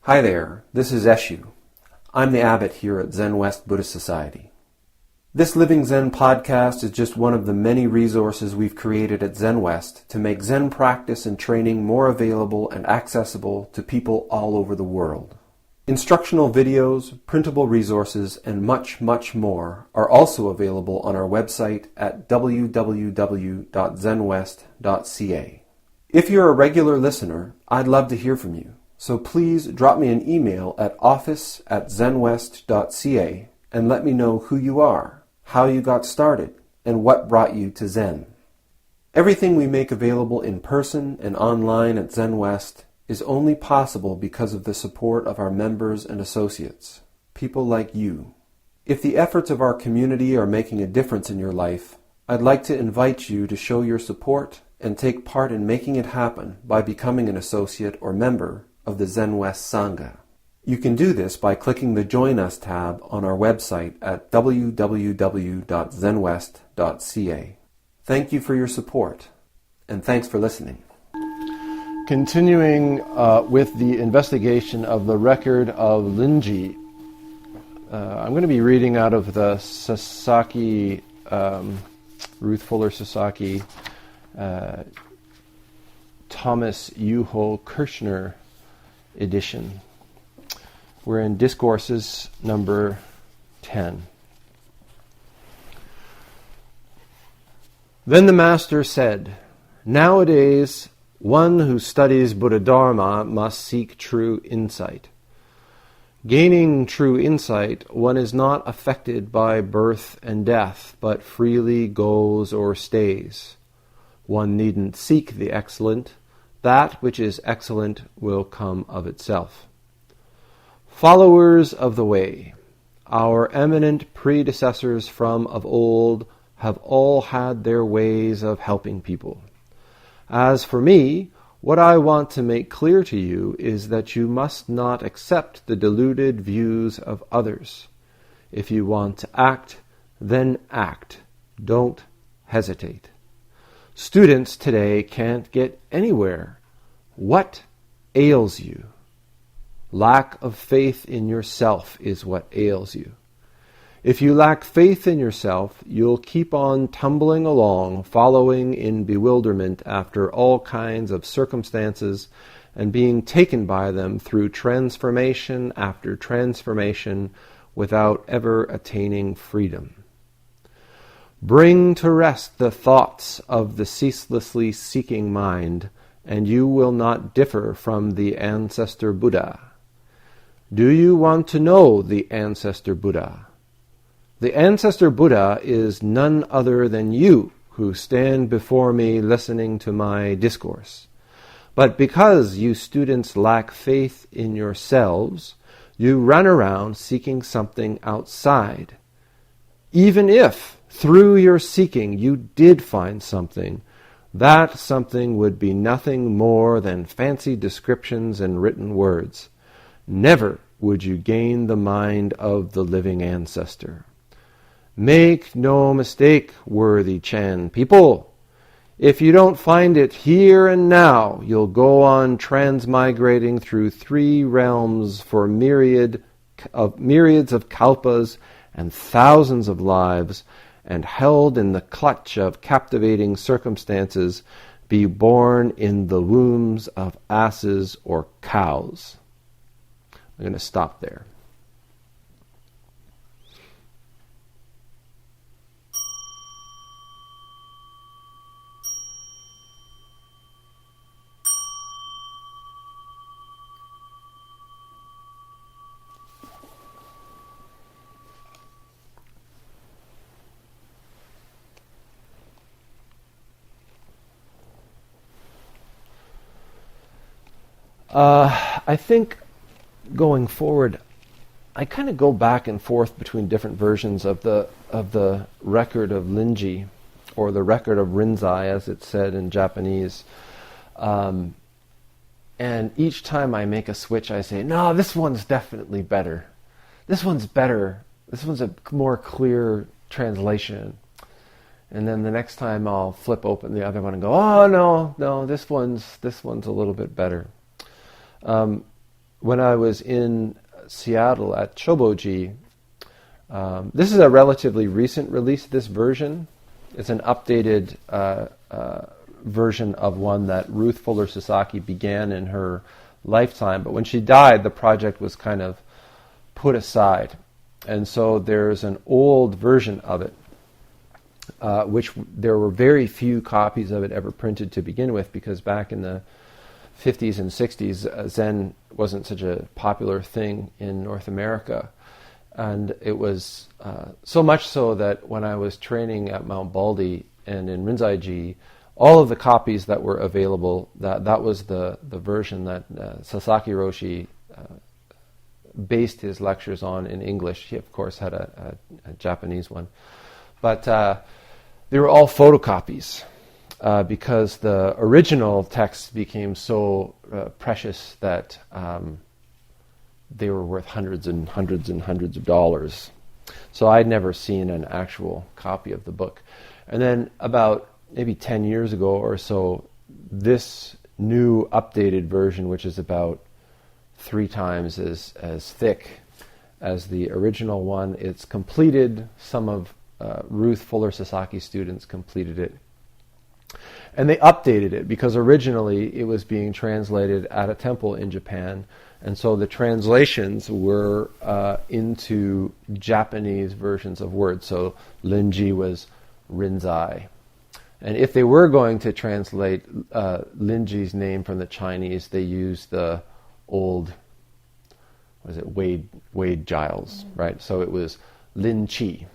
Hi there, this is Eshu. I'm the abbot here at Zenwest Buddhist Society. This Living Zen-podcast is just one of the many resources we've created at Zenwest to make Zen practice and training more available and accessible to people all over the world. Instructional videos, printable resources, and much, much more are also available on our website at www.zenwest.ca. If you're a regular listener, I'd love to hear from you. So please drop me an email at office@zenwest.ca and let me know who you are, how you got started, and what brought you to Zen. Everything we make available in person and online at Zenwest is only possible because of the support of our members and associates, people like you. If the efforts of our community are making a difference in your life, I'd like to invite you to show your support and take part in making it happen by becoming an associate or member of the Zenwest Sangha. You can do this by clicking the Join Us tab on our website at www.zenwest.ca. Thank you for your support, and thanks for listening. Continuing with the investigation of the record of Linji, I'm going to be reading out of the Sasaki, Ruth Fuller Sasaki, Thomas Yuho Kirshner edition. We're in Discourses number 10. Then the Master said, "Nowadays, one who studies Buddha Dharma must seek true insight. Gaining true insight, one is not affected by birth and death, but freely goes or stays. One needn't seek the excellent. That which is excellent will come of itself. Followers of the way, our eminent predecessors from of old have all had their ways of helping people. As for me, what I want to make clear to you is that you must not accept the deluded views of others. If you want to act, then act. Don't hesitate. Students today can't get anywhere. What ails you? Lack of faith in yourself is what ails you. If you lack faith in yourself, you'll keep on tumbling along, following in bewilderment after all kinds of circumstances and being taken by them through transformation after transformation without ever attaining freedom. Bring to rest the thoughts of the ceaselessly seeking mind, and you will not differ from the ancestor Buddha. Do you want to know the ancestor Buddha? The ancestor Buddha is none other than you who stand before me listening to my discourse. But because you students lack faith in yourselves, you run around seeking something outside. Even if, through your seeking, you did find something, that something would be nothing more than fancy descriptions and written words. Never would you gain the mind of the living ancestor. Make no mistake, worthy Chan people. If you don't find it here and now, you'll go on transmigrating through 3 realms for myriads of kalpas and thousands of lives, and held in the clutch of captivating circumstances, be born in the wombs of asses or cows." I'm going to stop there. I think going forward, I kind of go back and forth between different versions of the record of Linji, or the record of Rinzai, as it's said in Japanese. And each time I make a switch, I say, no, this one's definitely better. This one's better. This one's a more clear translation. And then the next time I'll flip open the other one and go, oh, no, this one's a little bit better. when I was in Seattle at Choboji, this is a relatively recent release, this version. It's an updated version of one that Ruth Fuller Sasaki began in her lifetime. But when she died, the project was kind of put aside. And so there's an old version of it, which there were very few copies of it ever printed to begin with, because back in the 50s and 60s, Zen wasn't such a popular thing in North America. And it was so much so that when I was training at Mount Baldy and in Rinzai-ji, all of the copies that were available, that was the version that Sasaki Roshi based his lectures on in English. He, of course, had a Japanese one. But they were all photocopies because the original text became so precious that they were worth hundreds and hundreds and hundreds of dollars. So I'd never seen an actual copy of the book. And then about maybe 10 years ago or so, this new updated version, which is about 3 times as thick as the original one, it's completed. Some of Ruth Fuller Sasaki's students completed it. And they updated it because originally it was being translated at a temple in Japan. And so the translations were into Japanese versions of words. So Linji was Rinzai. And if they were going to translate Linji's name from the Chinese, they used the old, Wade Giles, right? So it was Lin Chi.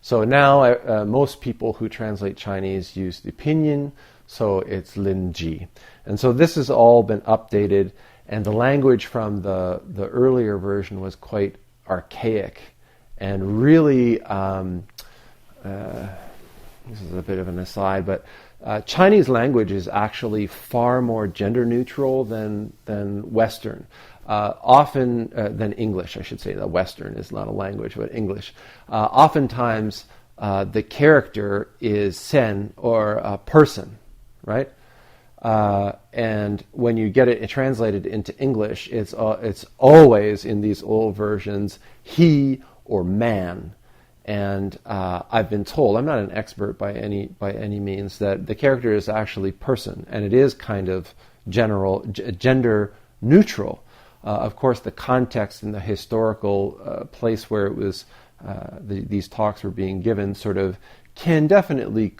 So now most people who translate Chinese use the pinyin, so it's Linji. And so this has all been updated, and the language from the earlier version was quite archaic and really, this is a bit of an aside, but Chinese language is actually far more gender neutral than Western. Often than English, I should say. That Western is not a language, but English. Oftentimes, the character is sen, or a person, right? And when you get it translated into English, it's always in these old versions he or man. And I've been told, I'm not an expert by any means, that the character is actually person, and it is kind of gender neutral. Of course, the context and the historical place where it was these talks were being given sort of can definitely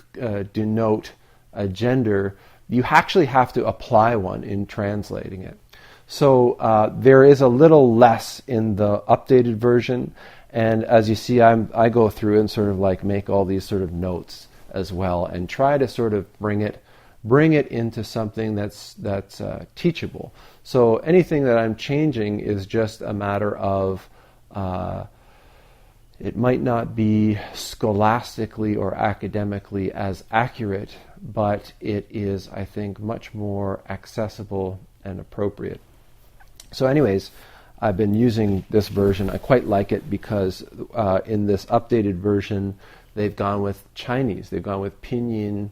denote a gender. You actually have to apply one in translating it. So there is a little less in the updated version, and as you see, I go through and sort of like make all these sort of notes as well, and try to sort of bring it into something that's teachable. So anything that I'm changing is just a matter of it might not be scholastically or academically as accurate, but it is, I think, much more accessible and appropriate. So anyways, I've been using this version. I quite like it because in this updated version, they've gone with Chinese. They've gone with pinyin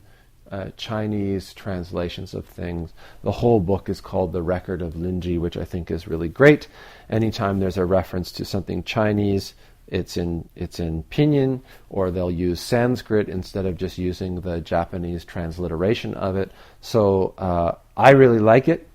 Chinese translations of things. The whole book is called The Record of Linji, which I think is really great. Anytime there's a reference to something Chinese, it's in pinyin, or they'll use Sanskrit instead of just using the Japanese transliteration of it. So I really like it,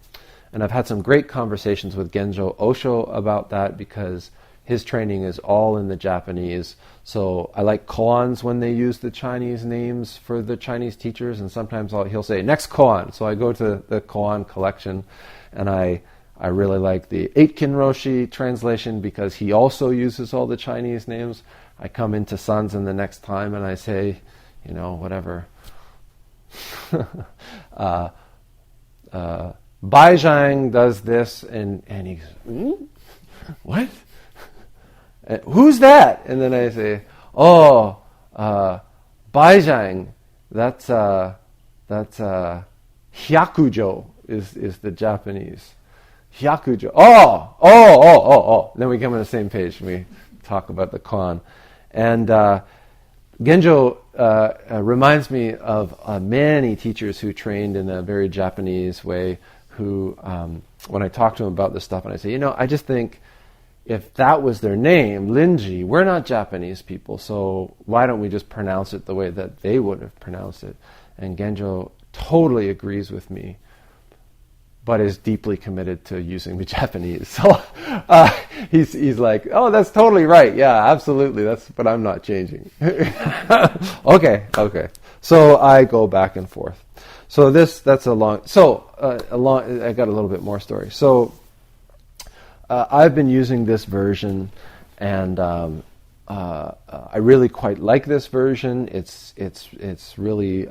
and I've had some great conversations with Genjo Osho about that because his training is all in the Japanese. So I like koans when they use the Chinese names for the Chinese teachers, and sometimes he'll say, next koan. So I go to the koan collection, and I really like the Aitken Roshi translation because he also uses all the Chinese names. I come into Sanzen the next time and I say, whatever. Baizhang does this, and he goes, what? Who's that? And then I say, Baizhang, that's Hyakujo is the Japanese. Hyakujo. Oh. Then we come on the same page and we talk about the koan. And Genjo reminds me of many teachers who trained in a very Japanese way, who when I talk to them about this stuff, and I say, I just think if that was their name, Linji, we're not Japanese people, so why don't we just pronounce it the way that they would have pronounced it? And Genjo totally agrees with me, but is deeply committed to using the Japanese. So he's like, oh, that's totally right. Yeah, absolutely. But I'm not changing. Okay. So I go back and forth. So that's a long. I got a little bit more story. So I've been using this version, and I really quite like this version. It's really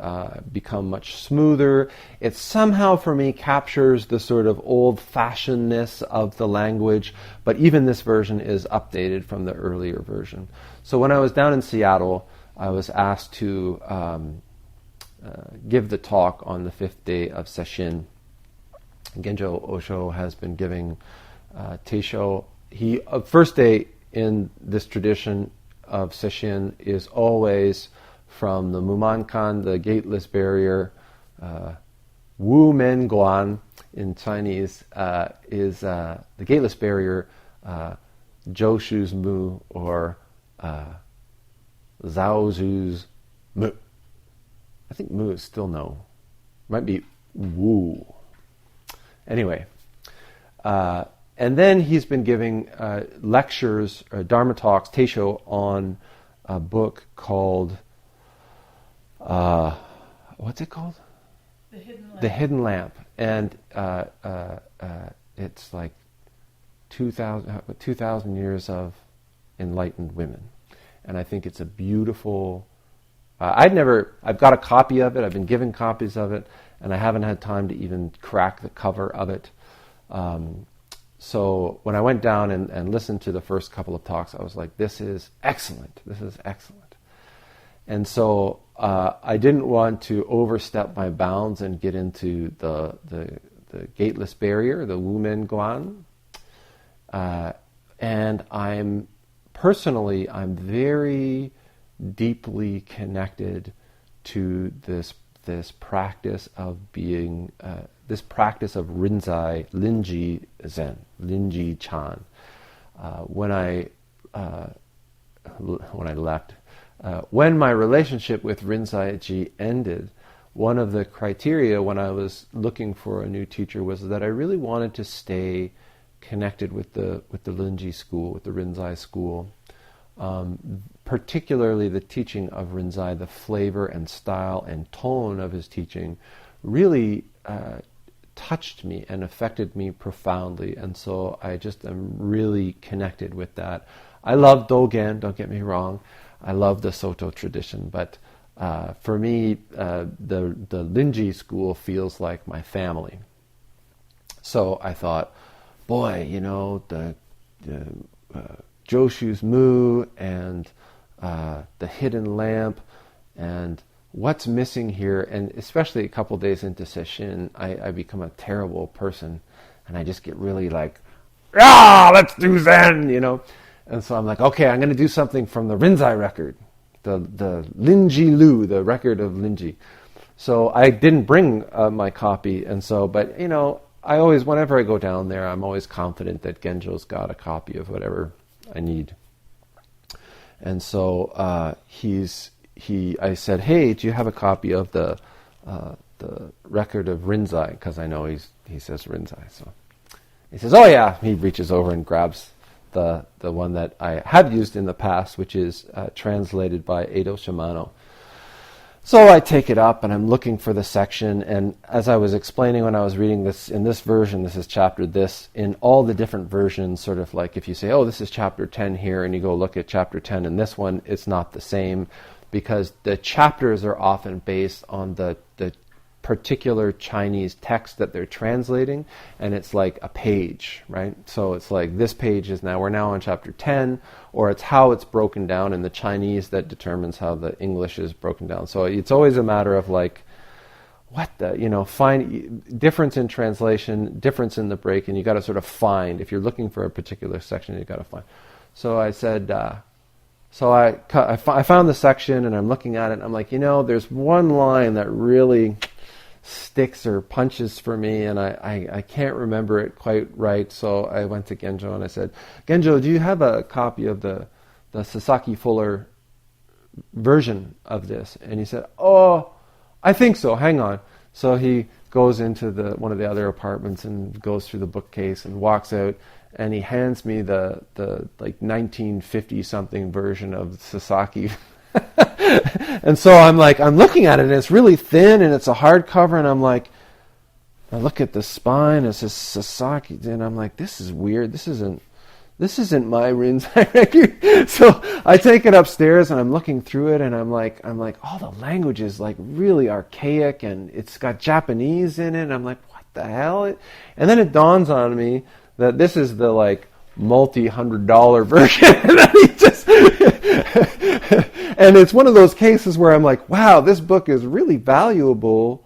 become much smoother. It somehow, for me, captures the sort of old-fashionedness of the language, but even this version is updated from the earlier version. So when I was down in Seattle, I was asked to give the talk on the 5th day of Sesshin. Genjo Osho has been giving Teisho. First day in this tradition of Sesshin is always from the Mumankan, the gateless barrier. Wu Men Guan in Chinese is the gateless barrier, Joshu's Mu, or Zhaozu's Mu. I think Mu is still no. Might be Wu. Anyway, and then he's been giving lectures, Dharma talks, Teisho, on a book called, what's it called? The Hidden Lamp. The Hidden Lamp. And it's like 2,000 years of enlightened women. And I think it's a beautiful... I've got a copy of it, I've been given copies of it, and I haven't had time to even crack the cover of it. So when I went down and listened to the first couple of talks, I was like, this is excellent. And so I didn't want to overstep my bounds and get into the gateless barrier, the Wumen Guan. And I'm very deeply connected to this practice of being, this practice of Rinzai, Linji Zen, Linji Chan. When I left, when my relationship with Rinzai-ji ended, one of the criteria when I was looking for a new teacher was that I really wanted to stay connected with the Linji school, with the Rinzai school. Particularly the teaching of Rinzai, the flavor and style and tone of his teaching really touched me and affected me profoundly, and so I just am really connected with that. I love Dogen, don't get me wrong. I love the Soto tradition, but for me, the Linji school feels like my family. So I thought, boy, the Joshu's Mu and the Hidden Lamp, and what's missing here, and especially a couple days into Sesshin, I become a terrible person, and I just get really like, let's do Zen, And so I'm like, okay, I'm going to do something from the Rinzai record, the Linji Lu, the record of Linji. So I didn't bring my copy, and so, but I always, whenever I go down there, I'm always confident that Genjo's got a copy of whatever I need. And so I said, hey, do you have a copy of the record of Rinzai? Because I know he says Rinzai. So he says, oh yeah. He reaches over and grabs the one that I have used in the past, which is translated by Edo Shimano. So I take it up and I'm looking for the section, and as I was explaining when I was reading this, in this version, this is chapter this, in all the different versions, sort of like if you say, oh, this is chapter 10 here, and you go look at chapter 10 in this one, it's not the same, because the chapters are often based on the particular Chinese text that they're translating, and it's like a page, right? So it's like this page is we're now on chapter 10, or it's how it's broken down in the Chinese that determines how the English is broken down. So it's always a matter of like, find difference in translation, difference in the break, and you got to sort of find, if you're looking for a particular section, you got to find. So I said, I found the section and I'm looking at it and I'm like, there's one line that really sticks or punches for me, and I can't remember it quite right. So I went to Genjo and I said, Genjo, do you have a copy of the Sasaki Fuller version of this? And he said, oh, I think so, hang on. So he goes into one of the other apartments and goes through the bookcase and walks out, and he hands me the like 1950 something version of Sasaki. And so I'm looking at it, and it's really thin, and it's a hardcover, and I'm like, I look at the spine, it says Sasaki, and I'm like, this is weird, this isn't my Rinzai. So I take it upstairs and I'm looking through it, and I'm like, oh, the language is like really archaic, and it's got Japanese in it. And I'm like, what the hell? And then it dawns on me that this is the like multi-$100 version. And it's one of those cases where I'm like, wow, this book is really valuable,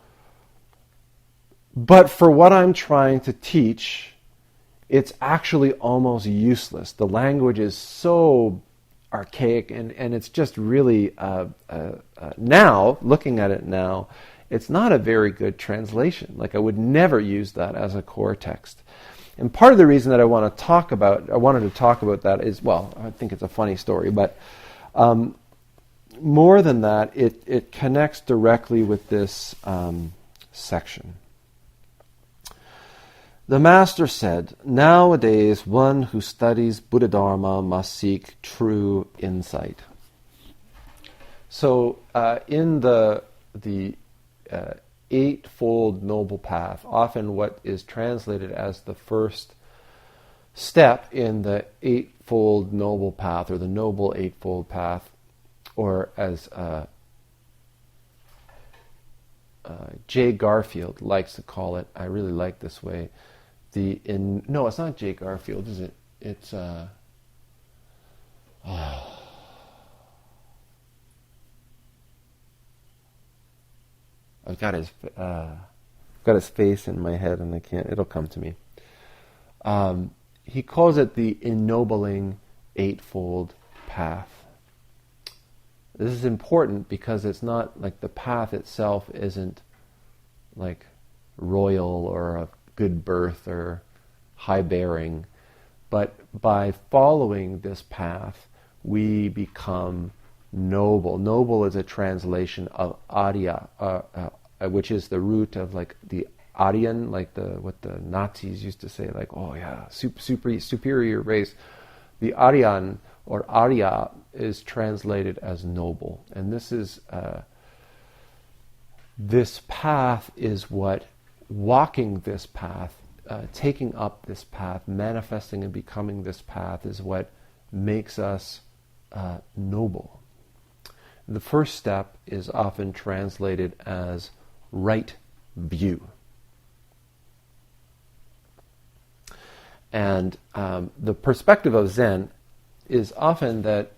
but for what I'm trying to teach, it's actually almost useless. The language is so archaic, and it's just really, now, looking at it now, it's not a very good translation. Like, I would never use that as a core text. And part of the reason that I wanted to talk about that is, well, I think it's a funny story, but more than that, it connects directly with this section. The Master said, nowadays one who studies Buddha Dharma must seek true insight. So in the Eightfold Noble Path, often what is translated as the first step in the Eightfold Noble Path, or the Noble Eightfold Path, or as Jay Garfield likes to call it, I really like this way, no, it's not Jay Garfield, is it? It's I've got his face in my head, and I can't. It'll come to me. He calls it the ennobling eightfold path. This is important because it's not like the path itself isn't like royal or a good birth or high bearing, but by following this path, we become noble. Noble is a translation of Arya, which is the root of like the Aryan, like what the Nazis used to say, like, oh yeah, superior race. The Aryan or Arya is translated as noble, and this path is what walking this path, taking up this path, manifesting and becoming this path is what makes us noble. The first step is often translated as right view. And the perspective of Zen is often that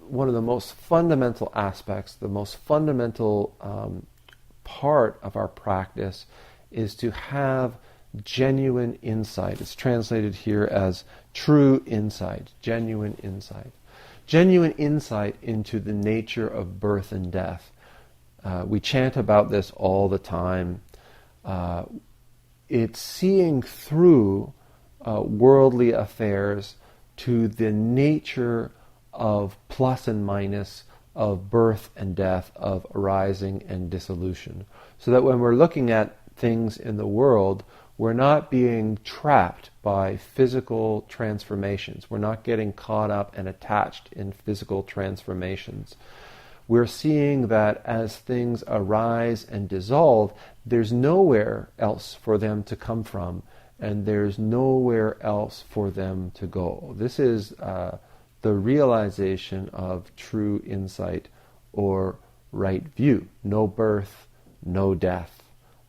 one of the most fundamental aspects, the most fundamental part of our practice is to have genuine insight. It's translated here as true insight, genuine insight. Genuine insight into the nature of birth and death. We chant about this all the time. It's seeing through worldly affairs to the nature of plus and minus, of birth and death, of arising and dissolution. So that when we're looking at things in the world, we're not being trapped by physical transformations. We're not getting caught up and attached in physical transformations. We're seeing that as things arise and dissolve, there's nowhere else for them to come from, and there's nowhere else for them to go. This is the realization of true insight or right view. No birth, no death.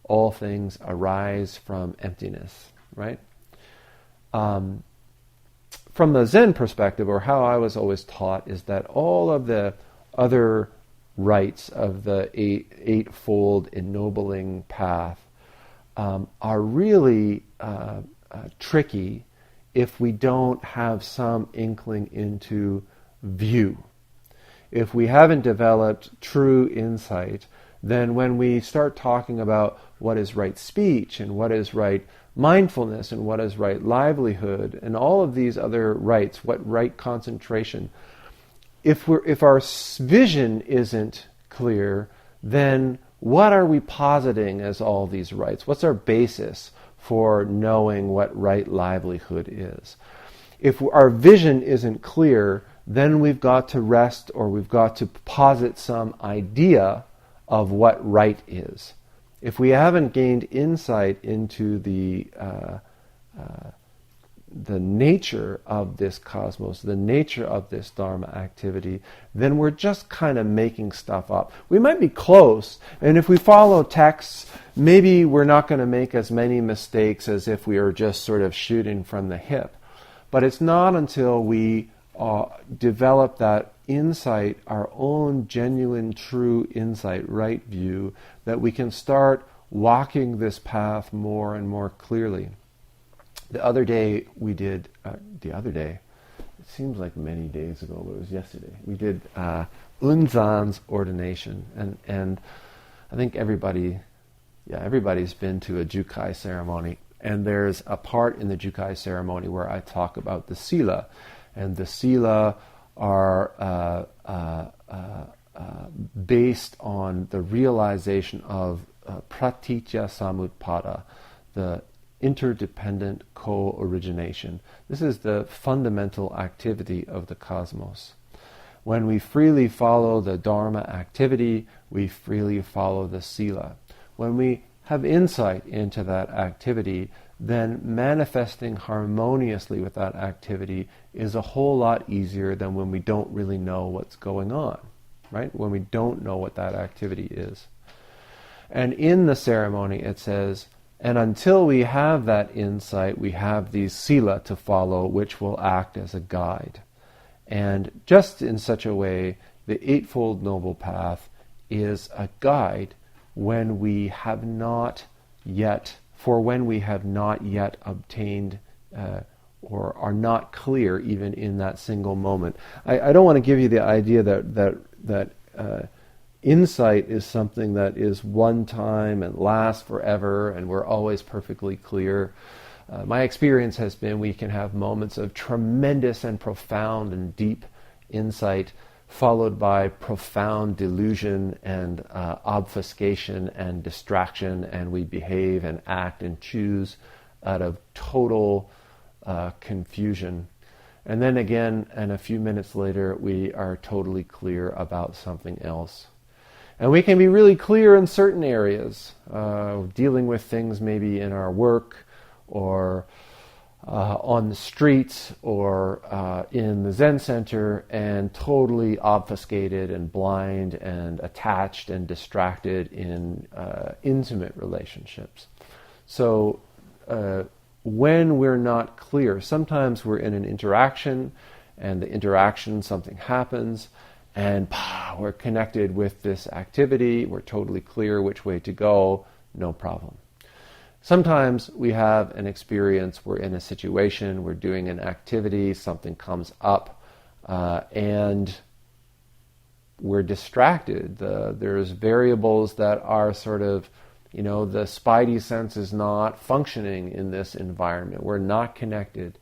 All things arise from emptiness, right? From the Zen perspective, or how I was always taught, is that all of the other rites of the eightfold ennobling path are really tricky if we don't have some inkling into view. If we haven't developed true insight, then when we start talking about what is right speech and what is right mindfulness and what is right livelihood and all of these other rights, what right concentration, if our vision isn't clear, then what are we positing as all these rights? What's our basis for knowing what right livelihood is? If our vision isn't clear, then we've got to rest, or we've got to posit some idea of what right is. If we haven't gained insight into the nature of this cosmos, the nature of this Dharma activity, then we're just kind of making stuff up. We might be close, and if we follow texts, maybe we're not going to make as many mistakes as if we are just sort of shooting from the hip. But it's not until we develop that insight, our own genuine, true insight, right view, that we can start walking this path more and more clearly. The other day, it seems like many days ago, but it was yesterday, we did Unzan's ordination. And I think everybody's been to a Jukai ceremony. And there's a part in the Jukai ceremony where I talk about the sila. And the sila are based on the realization of pratitya samutpada, the interdependent co-origination. This is the fundamental activity of the cosmos. When we freely follow the Dharma activity, we freely follow the sila. When we have insight into that activity, then manifesting harmoniously with that activity is a whole lot easier than when we don't really know what's going on, right? When we don't know what that activity is. And in the ceremony it says, and until we have that insight, we have these sila to follow, which will act as a guide. And just in such a way, the Eightfold Noble Path is a guide when we have not yet obtained or are not clear even in that single moment. I don't want to give you the idea that insight is something that is one time and lasts forever and we're always perfectly clear. My experience has been we can have moments of tremendous and profound and deep insight followed by profound delusion and obfuscation and distraction, and we behave and act and choose out of total confusion. And then again, and a few minutes later, we are totally clear about something else. And we can be really clear in certain areas, dealing with things maybe in our work or on the streets or in the Zen center, and totally obfuscated and blind and attached and distracted in intimate relationships. So when we're not clear, sometimes we're in an interaction, and the interaction, something happens, and we're connected with this activity, we're totally clear which way to go, no problem. Sometimes we have an experience, we're in a situation, we're doing an activity, something comes up, and we're distracted. There's variables that are sort of, the spidey sense is not functioning in this environment. We're not connected,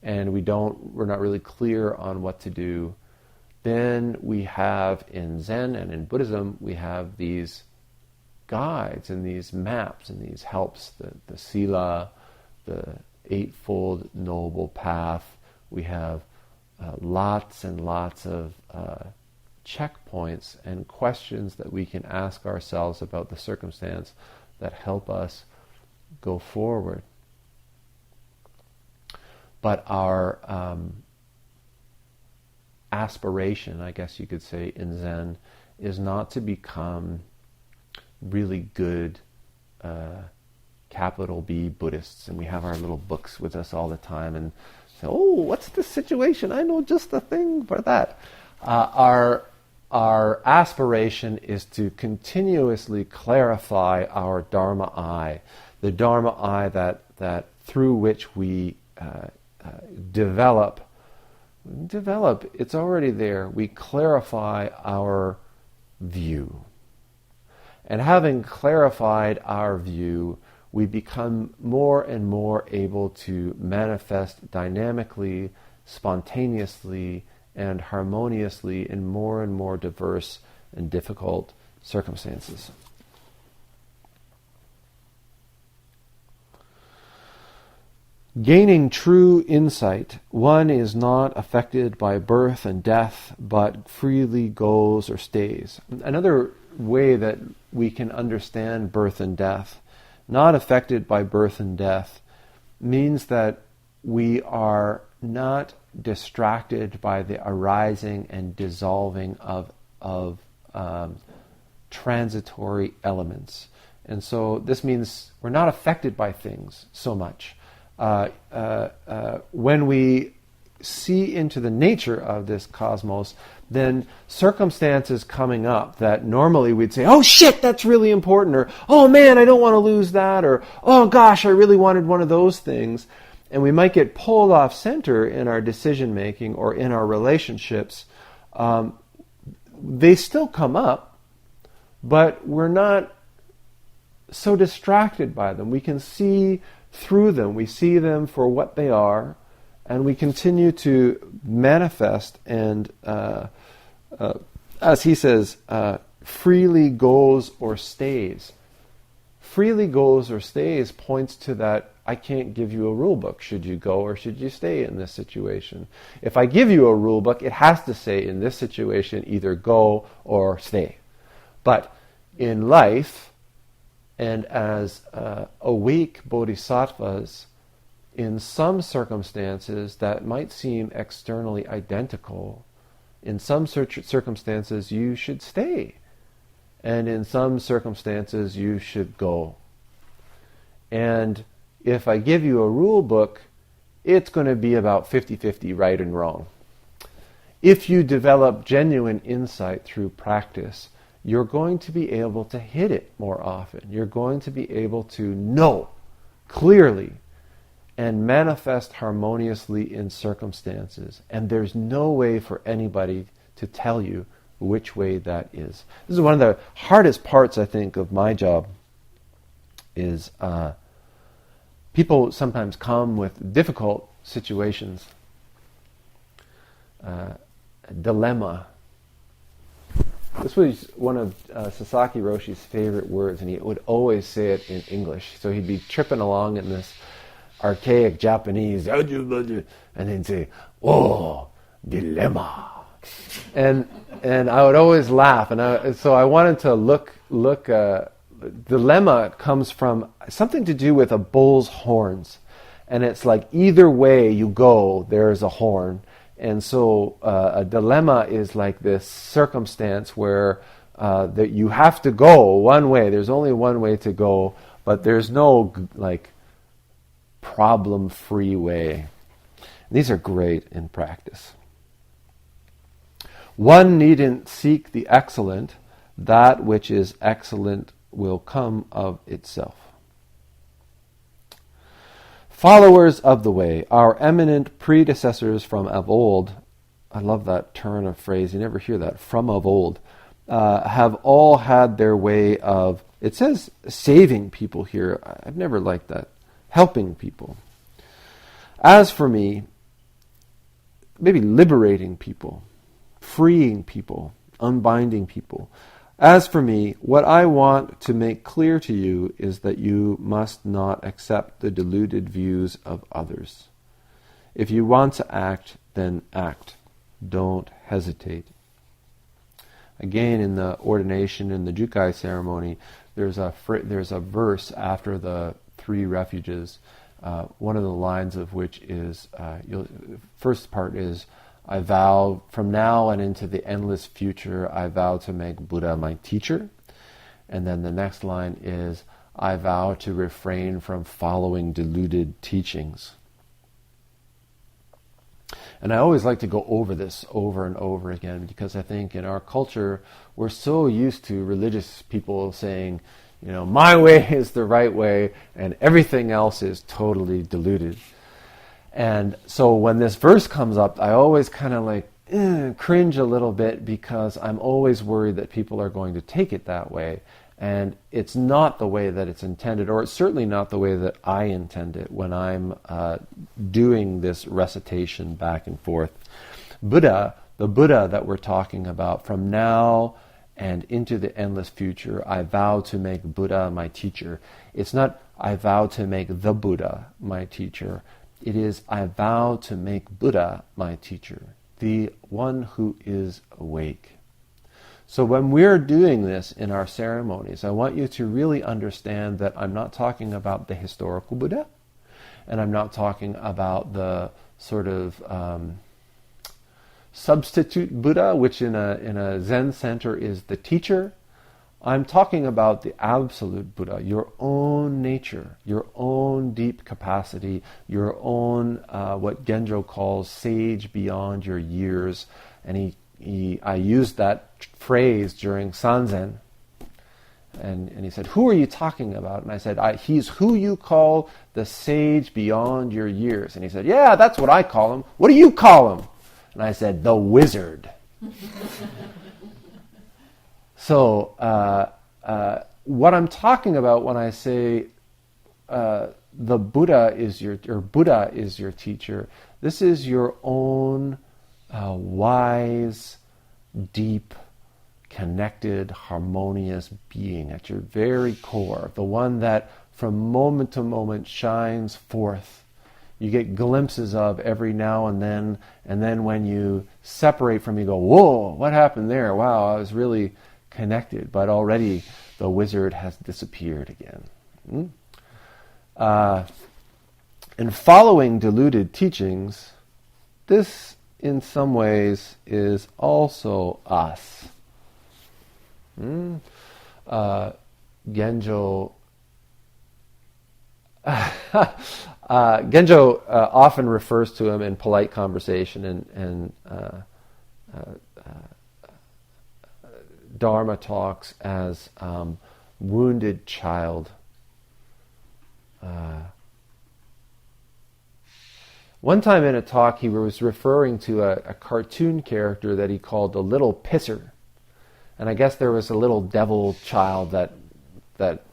and we're not really clear on what to do. Then we have, in Zen and in Buddhism, we have these guides and these maps and these helps, the sila, the Eightfold Noble Path. We have lots and lots of checkpoints and questions that we can ask ourselves about the circumstance that help us go forward. But our aspiration, I guess you could say, in Zen is not to become really good capital B Buddhists, and we have our little books with us all the time and say, oh, what's the situation? I know just the thing for that. Our aspiration is to continuously clarify our Dharma eye, the Dharma eye that through which we develop, it's already there. We clarify our view. And having clarified our view, we become more and more able to manifest dynamically, spontaneously, and harmoniously in more and more diverse and difficult circumstances. Gaining true insight, one is not affected by birth and death, but freely goes or stays. Another way that we can understand birth and death, not affected by birth and death, means that we are not distracted by the arising and dissolving of transitory elements. And so this means we're not affected by things so much. When we see into the nature of this cosmos, then circumstances coming up that normally we'd say, oh shit, that's really important, or oh man, I don't want to lose that, or oh gosh, I really wanted one of those things, and we might get pulled off center in our decision making or in our relationships. They still come up, but we're not so distracted by them. We can see through them. We see them for what they are, and we continue to manifest and, as he says, freely goes or stays. Freely goes or stays points to that I can't give you a rule book. Should you go or should you stay in this situation? If I give you a rule book, it has to say in this situation either go or stay. But in life, and as awake bodhisattvas, in some circumstances that might seem externally identical, in some circumstances you should stay, and in some circumstances you should go. And if I give you a rule book, it's going to be about 50-50 right and wrong. If you develop genuine insight through practice, you're going to be able to hit it more often. You're going to be able to know clearly and manifest harmoniously in circumstances. And there's no way for anybody to tell you which way that is. This is one of the hardest parts, I think, of my job, is people sometimes come with difficult situations, a dilemma. This was one of Sasaki Roshi's favorite words, and he would always say it in English. So he'd be tripping along in this archaic Japanese, and then say, "Oh, dilemma," and I would always laugh, and so I wanted to look. Dilemma comes from something to do with a bull's horns, and it's like either way you go, there's a horn. And so a dilemma is like this circumstance where that you have to go one way. There's only one way to go, but there's no like problem-free way. These are great in practice. One needn't seek the excellent. That which is excellent will come of itself. Followers of the way, our eminent predecessors from of old, I love that turn of phrase, you never hear that, from of old, have all had their way of, it says saving people here, I've never liked that, helping people. As for me, maybe liberating people, freeing people, unbinding people. As for me, what I want to make clear to you is that you must not accept the deluded views of others. If you want to act, then act. Don't hesitate. Again, in the ordination, in the Jukai ceremony, there's a verse after the three refuges. One of the lines of which is, first part is, I vow from now and into the endless future, I vow to make Buddha my teacher. And then the next line is, I vow to refrain from following deluded teachings. And I always like to go over this over and over again, because I think in our culture, we're so used to religious people saying, my way is the right way and everything else is totally deluded. And so when this verse comes up, I always kind of cringe a little bit, because I'm always worried that people are going to take it that way. And it's not the way that it's intended, or it's certainly not the way that I intend it when I'm doing this recitation back and forth. Buddha, the Buddha that we're talking about, from now and into the endless future, I vow to make Buddha my teacher. It's not, I vow to make the Buddha my teacher. It is, I vow to make Buddha my teacher, the one who is awake. So when we're doing this in our ceremonies, I want you to really understand that I'm not talking about the historical Buddha, and I'm not talking about the sort of substitute Buddha, which in a Zen center is the teacher. I'm talking about the absolute Buddha, your own nature, your own deep capacity, your own what Genjo calls sage beyond your years. And I used that phrase during Sanzen, and he said, "Who are you talking about?" And I said, "He's who you call the sage beyond your years." And he said, "Yeah, that's what I call him. What do you call him?" And I said, "The wizard." So what I'm talking about when I say the Buddha is Buddha is your teacher, this is your own wise, deep, connected, harmonious being at your very core, the one that from moment to moment shines forth. You get glimpses of every now and then when you separate from, you go, "Whoa, what happened there? Wow, I was really connected," but already the wizard has disappeared again. And following deluded teachings, this in some ways is also us. Genjo Genjo often refers to him in polite conversation and Dharma talks as wounded child. One time in a talk, he was referring to a cartoon character that he called the Little Pisser. And I guess there was a little devil child that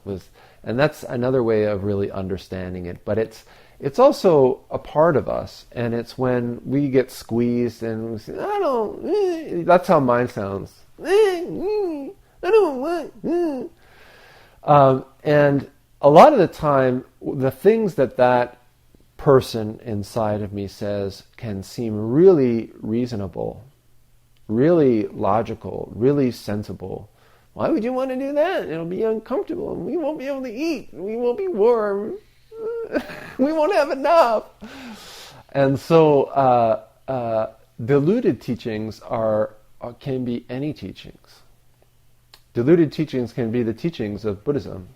was, and that's another way of really understanding it. But it's also a part of us, and it's when we get squeezed and we say, "I don't," that's how mine sounds. I don't want. And a lot of the time, the things that person inside of me says can seem really reasonable, really logical, really sensible. Why would you want to do that? It'll be uncomfortable, and we won't be able to eat, we won't be warm, we won't have enough. And so deluded teachings can be any teachings. Deluded teachings can be the teachings of Buddhism.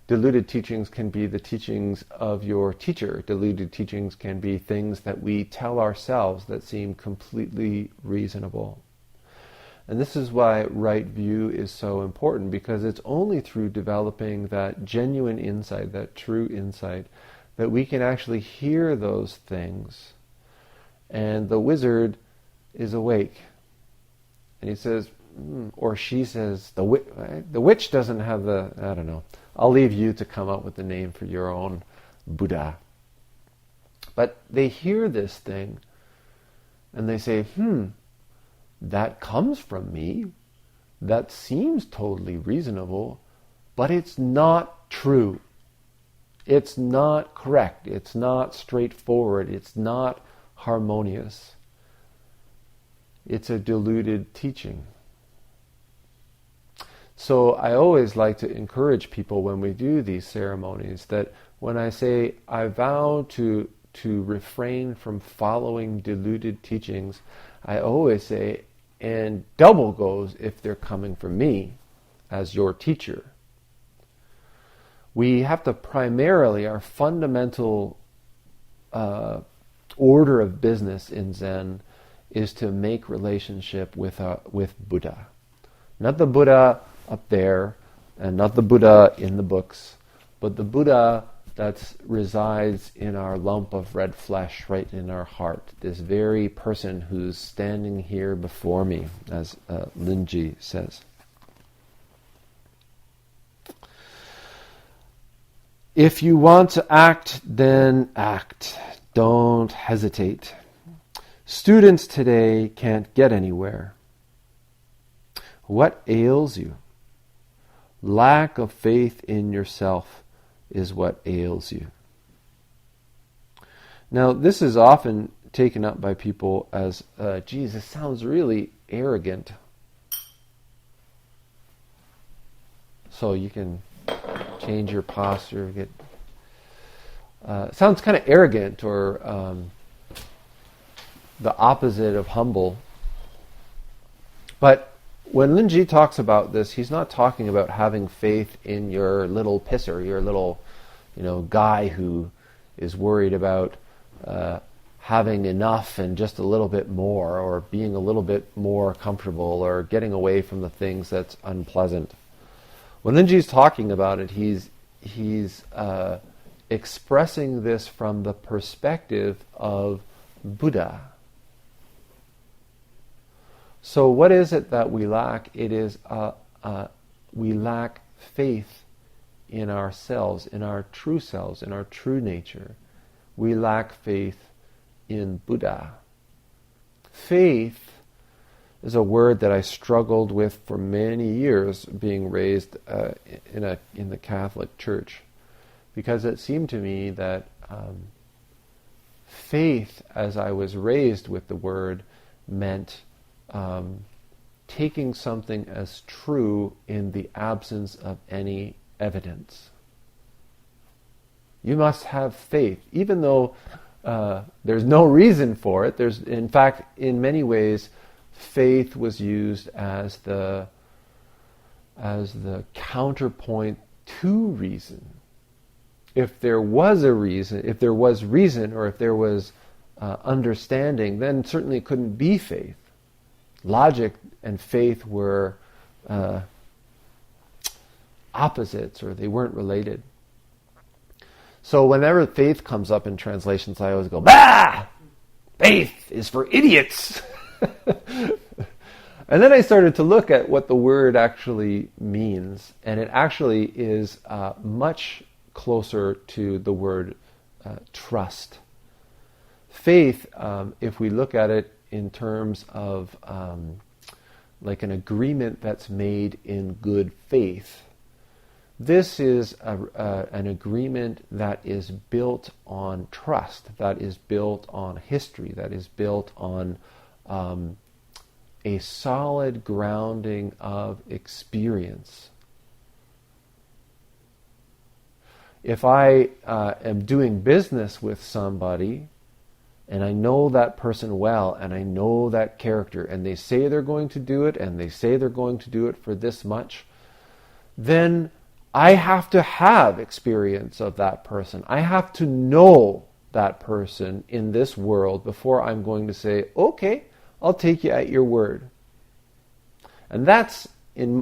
Deluded teachings can be the teachings of your teacher. Deluded teachings can be things that we tell ourselves that seem completely reasonable. And this is why right view is so important, because it's only through developing that genuine insight, that true insight, that we can actually hear those things. And the wizard is awake. And he says, or she says, the witch doesn't have the, I don't know. I'll leave you to come up with the name for your own Buddha. But they hear this thing and they say, that comes from me. That seems totally reasonable, but it's not true. It's not correct. It's not straightforward. It's not harmonious. It's a deluded teaching. So I always like to encourage people when we do these ceremonies that when I say I vow to refrain from following deluded teachings, I always say, and double goes if they're coming from me as your teacher. We have to primarily, our fundamental order of business in Zen is to make relationship with Buddha. Not the Buddha up there, and not the Buddha in the books, but the Buddha that resides in our lump of red flesh, right in our heart. This very person who's standing here before me, as Linji says. If you want to act, then act. Don't hesitate. Students today can't get anywhere. What ails you? Lack of faith in yourself is what ails you. Now, this is often taken up by people as, geez, this sounds really arrogant. So you can change your posture. Sounds kind of arrogant or the opposite of humble. But when Linji talks about this, he's not talking about having faith in your little pisser, your little, guy who is worried about having enough and just a little bit more, or being a little bit more comfortable, or getting away from the things that's unpleasant. When Linji's talking about it, he's expressing this from the perspective of Buddha. So what is it that we lack? It is we lack faith in ourselves, in our true selves, in our true nature. We lack faith in Buddha. Faith is a word that I struggled with for many years, being raised in the Catholic Church, because it seemed to me that faith, as I was raised with the word, meant taking something as true in the absence of any evidence. You must have faith, even though there's no reason for it. There's, in fact, in many ways, faith was used as the counterpoint to reason. If there was a reason, or if there was understanding, then certainly it couldn't be faith. Logic and faith were opposites, or they weren't related. So whenever faith comes up in translations, I always go, bah! Faith is for idiots! And then I started to look at what the word actually means, and it actually is much closer to the word trust. Faith, if we look at it in terms of like an agreement that's made in good faith, this is an agreement that is built on trust, that is built on history, that is built on a solid grounding of experience. If I am doing business with somebody, and I know that person well, and I know that character, and they say they're going to do it, and they say they're going to do it for this much, then I have to have experience of that person. I have to know that person in this world before I'm going to say, okay, I'll take you at your word. And that's,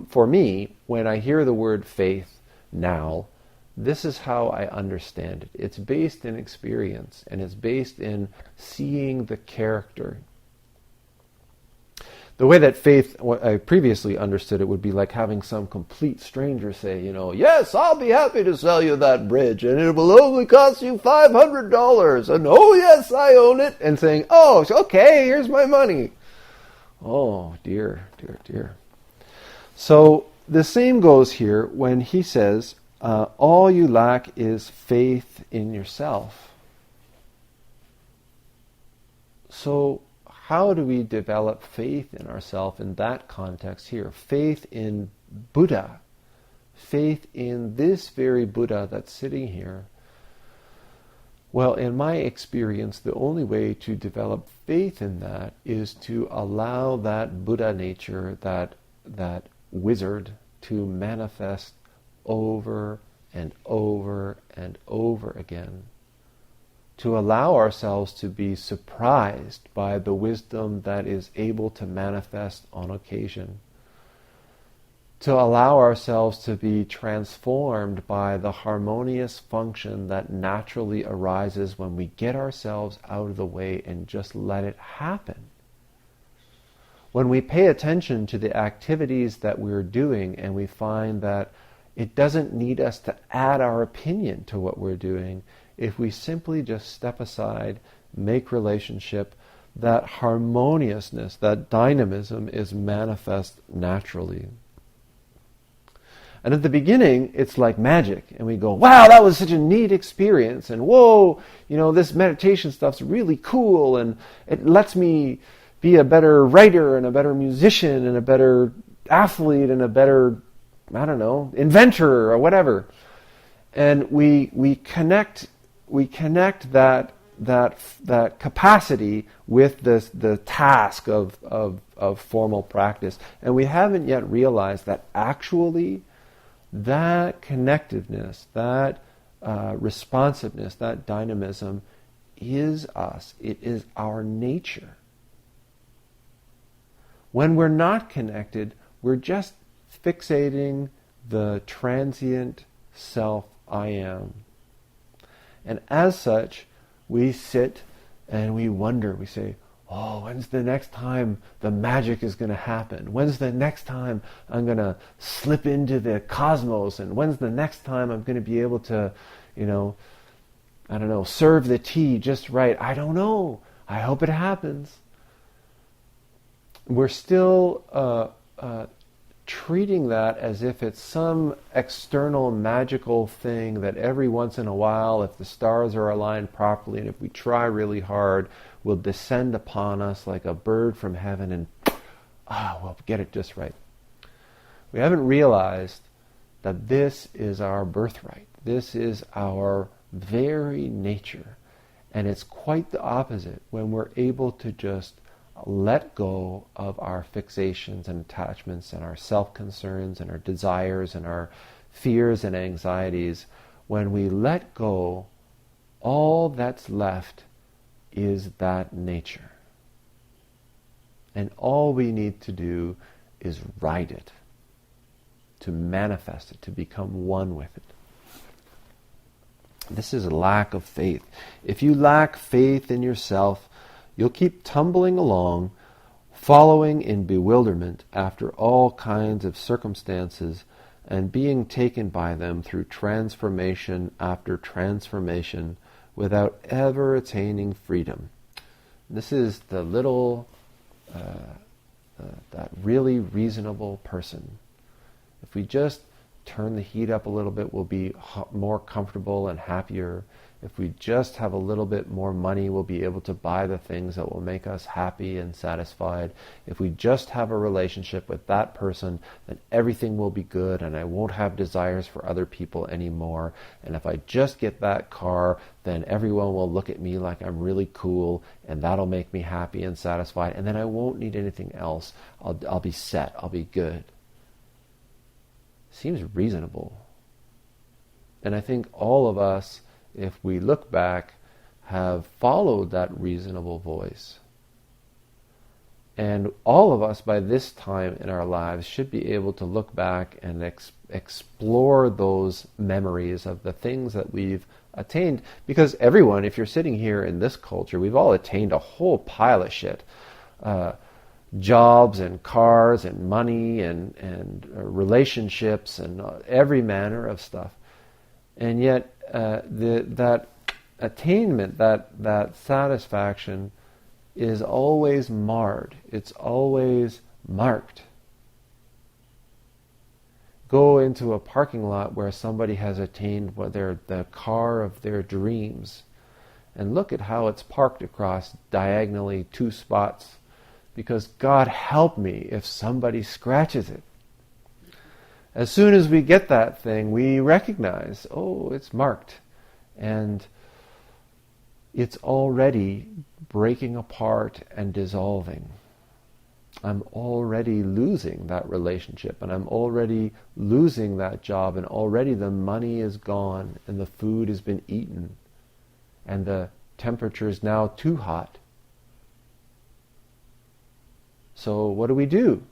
for me, when I hear the word faith now, this is how I understand it. It's based in experience, and it's based in seeing the character. The way that faith, what I previously understood it, would be like having some complete stranger say, yes, I'll be happy to sell you that bridge, and it will only cost you $500, and oh yes, I own it, and saying, oh, okay, here's my money. Oh, dear, dear, dear. So the same goes here when he says, all you lack is faith in yourself. So how do we develop faith in ourselves in that context here? Faith in Buddha. Faith in this very Buddha that's sitting here. Well, in my experience, the only way to develop faith in that is to allow that Buddha nature, that wizard, to manifest over and over and over again. To allow ourselves to be surprised by the wisdom that is able to manifest on occasion. To allow ourselves to be transformed by the harmonious function that naturally arises when we get ourselves out of the way and just let it happen. When we pay attention to the activities that we're doing and we find that It doesn't need us to add our opinion to what we're doing if we simply just step aside, make relationship. That harmoniousness, that dynamism is manifest naturally. And at the beginning, it's like magic. And we go, wow, that was such a neat experience. And whoa, this meditation stuff's really cool. And it lets me be a better writer and a better musician and a better athlete and a better, inventor or whatever. And we connect that capacity with the task of formal practice. And we haven't yet realized that actually that connectiveness, that responsiveness, that dynamism is us. It is our nature. When we're not connected, we're just fixating the transient self I am. And as such, we sit and we wonder, we say, oh, when's the next time the magic is going to happen? When's the next time I'm going to slip into the cosmos? And when's the next time I'm going to be able to, serve the tea just right? I don't know. I hope it happens. We're still treating that as if it's some external magical thing that every once in a while, if the stars are aligned properly and if we try really hard, will descend upon us like a bird from heaven and we'll get it just right. We haven't realized that this is our birthright. This is our very nature. And it's quite the opposite when we're able to just let go of our fixations and attachments and our self-concerns and our desires and our fears and anxieties. When we let go, all that's left is that nature. And all we need to do is ride it, to manifest it, to become one with it. This is a lack of faith. If you lack faith in yourself, you'll keep tumbling along, following in bewilderment after all kinds of circumstances and being taken by them through transformation after transformation without ever attaining freedom. This is the little, that really reasonable person. If we just turn the heat up a little bit, we'll be more comfortable and happier. If we just have a little bit more money, we'll be able to buy the things that will make us happy and satisfied. If we just have a relationship with that person, then everything will be good and I won't have desires for other people anymore. And if I just get that car, then everyone will look at me like I'm really cool and that'll make me happy and satisfied. And then I won't need anything else. I'll be set. I'll be good. Seems reasonable. And I think all of us, if we look back, have followed that reasonable voice. And all of us by this time in our lives should be able to look back and explore those memories of the things that we've attained. Because everyone, if you're sitting here in this culture, we've all attained a whole pile of shit. Jobs and cars and money and relationships and every manner of stuff. And yet that attainment, that satisfaction is always marred. It's always marked. Go into a parking lot where somebody has attained the car of their dreams and look at how it's parked across diagonally 2 spots, because God help me if somebody scratches it. As soon as we get that thing, we recognize, oh, it's marked. And it's already breaking apart and dissolving. I'm already losing that relationship, and I'm already losing that job, and already the money is gone, and the food has been eaten, and the temperature is now too hot. So what do?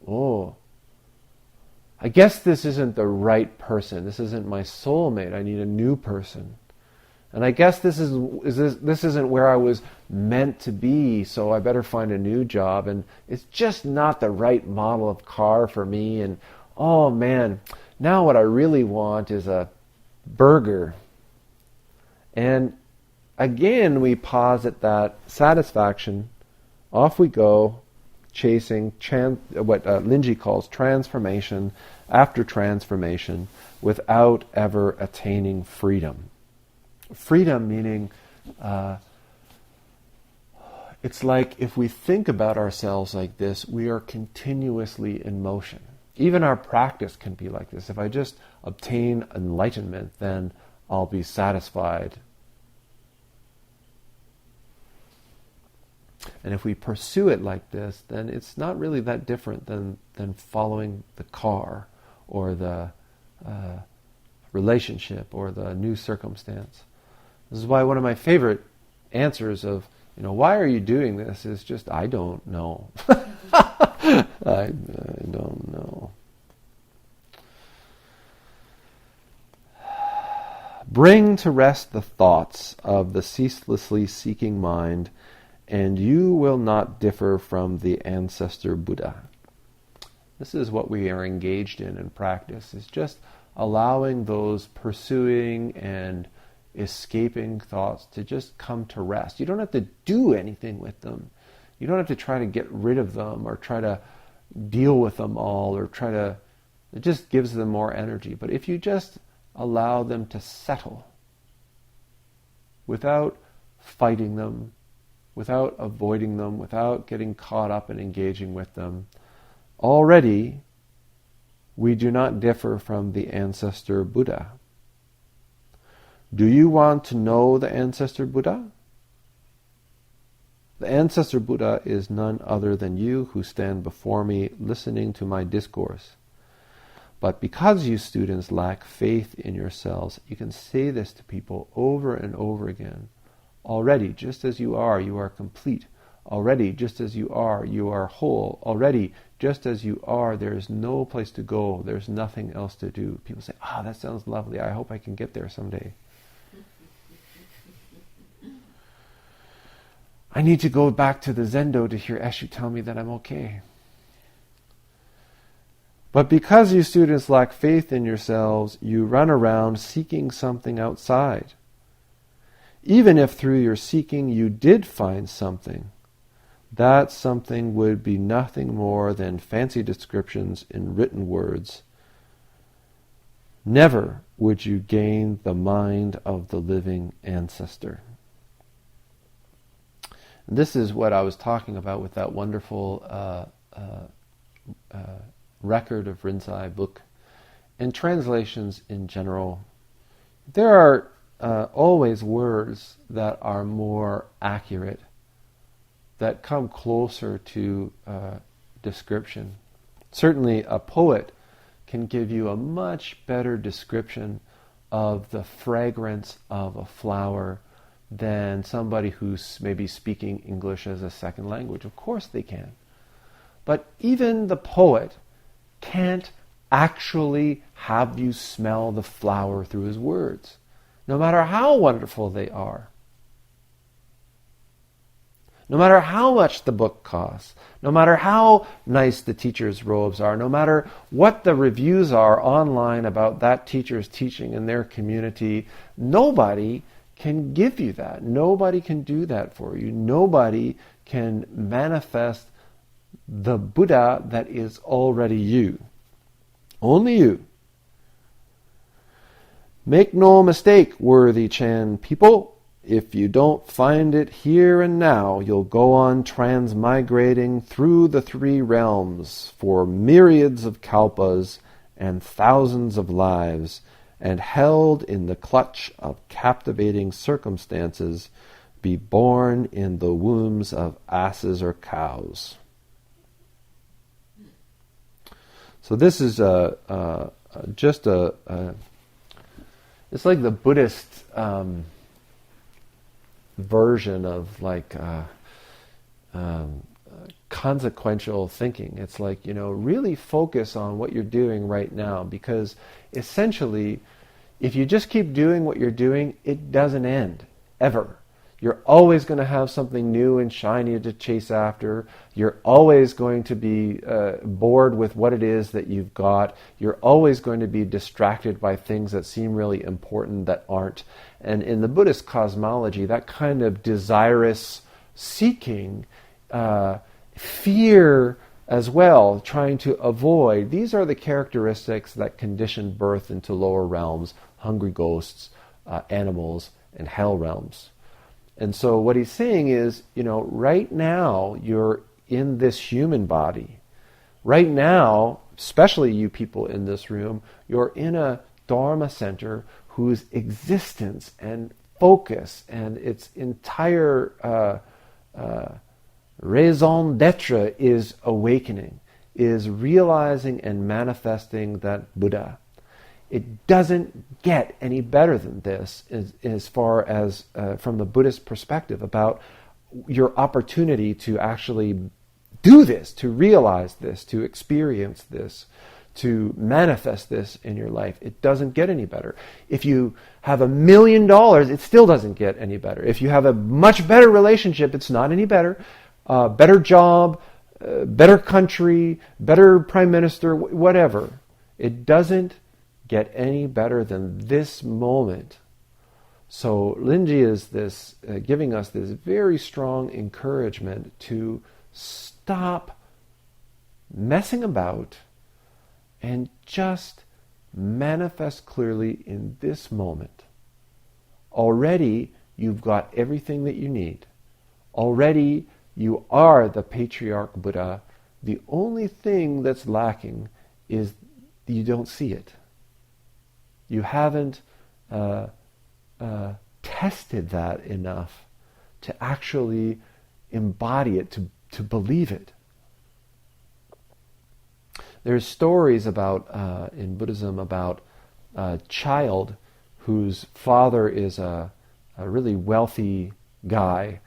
Oh, I guess this isn't the right person. This isn't my soulmate. I need a new person. And I guess this isn't where I was meant to be, so I better find a new job. And it's just not the right model of car for me. And oh man, Now what I really want is a burger. And again, we pause at that satisfaction. Off we go, chasing what Linji calls transformation after transformation without ever attaining freedom. Freedom meaning, it's like if we think about ourselves like this, we are continuously in motion. Even our practice can be like this. If I just obtain enlightenment, then I'll be satisfied. And if we pursue it like this, then it's not really that different than following the car or the relationship or the new circumstance. This is why one of my favorite answers of, why are you doing this is just, I don't know. I don't know. Bring to rest the thoughts of the ceaselessly seeking mind, and you will not differ from the ancestor Buddha. This is what we are engaged in practice, is just allowing those pursuing and escaping thoughts to just come to rest. You don't have to do anything with them. You don't have to try to get rid of them or try to deal with them all or it just gives them more energy. But if you just allow them to settle without fighting them, without avoiding them, without getting caught up and engaging with them, already we do not differ from the ancestor Buddha. Do you want to know the ancestor Buddha? The ancestor Buddha is none other than you who stand before me listening to my discourse. But because you students lack faith in yourselves, you can say this to people over and over again. Already, just as you are complete. Already, just as you are whole. Already, just as you are, there is no place to go. There's nothing else to do. People say, that sounds lovely. I hope I can get there someday. I need to go back to the Zendo to hear Eshu tell me that I'm okay. But because you students lack faith in yourselves, you run around seeking something outside. Even if through your seeking you did find something, that something would be nothing more than fancy descriptions in written words. Never would you gain the mind of the living ancestor. And this is what I was talking about with that wonderful record of Rinzai book. And translations in general, there are always words that are more accurate, that come closer to description. Certainly a poet can give you a much better description of the fragrance of a flower than somebody who's maybe speaking English as a second language. Of course they can. But even the poet can't actually have you smell the flower through his words, no matter how wonderful they are. No matter how much the book costs, no matter how nice the teacher's robes are, no matter what the reviews are online about that teacher's teaching in their community, nobody can give you that. Nobody can do that for you. Nobody can manifest the Buddha that is already you. Only you. Make no mistake, worthy Chan people. If you don't find it here and now, you'll go on transmigrating through the three realms for myriads of kalpas and thousands of lives, and held in the clutch of captivating circumstances, be born in the wombs of asses or cows. So this is it's like the Buddhist version of consequential thinking. It's like, really focus on what you're doing right now, because essentially, if you just keep doing what you're doing, it doesn't end, ever. You're always going to have something new and shiny to chase after. You're always going to be bored with what it is that you've got. You're always going to be distracted by things that seem really important that aren't. And in the Buddhist cosmology, that kind of desirous seeking, fear as well, trying to avoid, these are the characteristics that condition birth into lower realms, hungry ghosts, animals, and hell realms. And so what he's saying is, right now you're in this human body. Right now, especially you people in this room, you're in a Dharma center whose existence and focus and its entire raison d'etre is awakening, is realizing and manifesting that Buddha. It doesn't get any better than this as far as from the Buddhist perspective about your opportunity to actually do this, to realize this, to experience this, to manifest this in your life. It doesn't get any better. If you have $1 million, it still doesn't get any better. If you have a much better relationship, it's not any better. Better job, better country, better prime minister, whatever. It doesn't get any better than this moment. So Linji is this giving us this very strong encouragement to stop messing about and just manifest clearly in this moment. Already you've got everything that you need. Already you are the Patriarch Buddha. The only thing that's lacking is you don't see it. You haven't tested that enough to actually embody it, to believe it. There's stories about in Buddhism about a child whose father is a really wealthy guy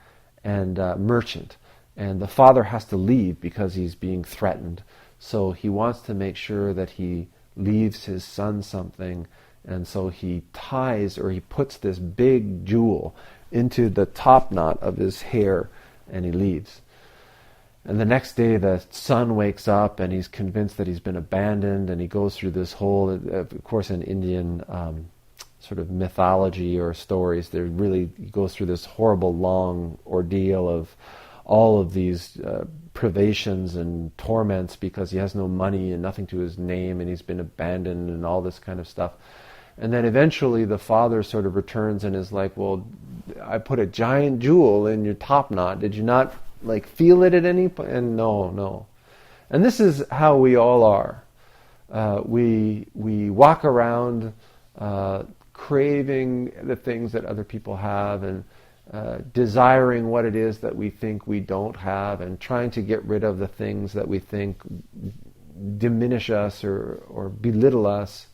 and merchant, and the father has to leave because he's being threatened. So he wants to make sure that he leaves his son something. And so he ties, or he puts this big jewel into the top knot of his hair, and he leaves. And the next day the son wakes up and he's convinced that he's been abandoned, and he goes through this whole, of course in Indian sort of mythology or stories, he goes through this horrible long ordeal of all of these privations and torments because he has no money and nothing to his name, and he's been abandoned and all this kind of stuff. And then eventually the father sort of returns and is like, well, I put a giant jewel in your top knot. Did you not feel it at any point? And no. And this is how we all are. We walk around craving the things that other people have, and desiring what it is that we think we don't have, and trying to get rid of the things that we think diminish us or belittle us.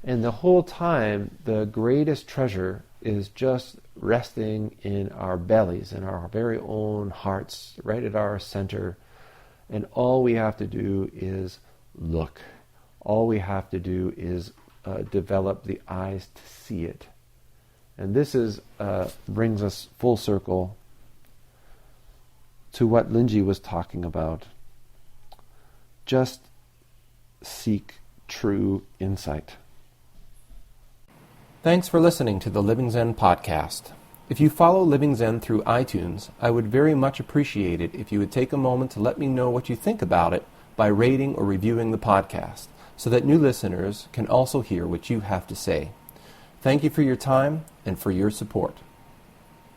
And the whole time, the greatest treasure is just resting in our bellies, in our very own hearts, right at our center. And all we have to do is look. All we have to do is develop the eyes to see it. And this brings us full circle to what Linji was talking about. Just seek true insight. Thanks for listening to the Living Zen podcast. If you follow Living Zen through iTunes, I would very much appreciate it if you would take a moment to let me know what you think about it by rating or reviewing the podcast, so that new listeners can also hear what you have to say. Thank you for your time and for your support.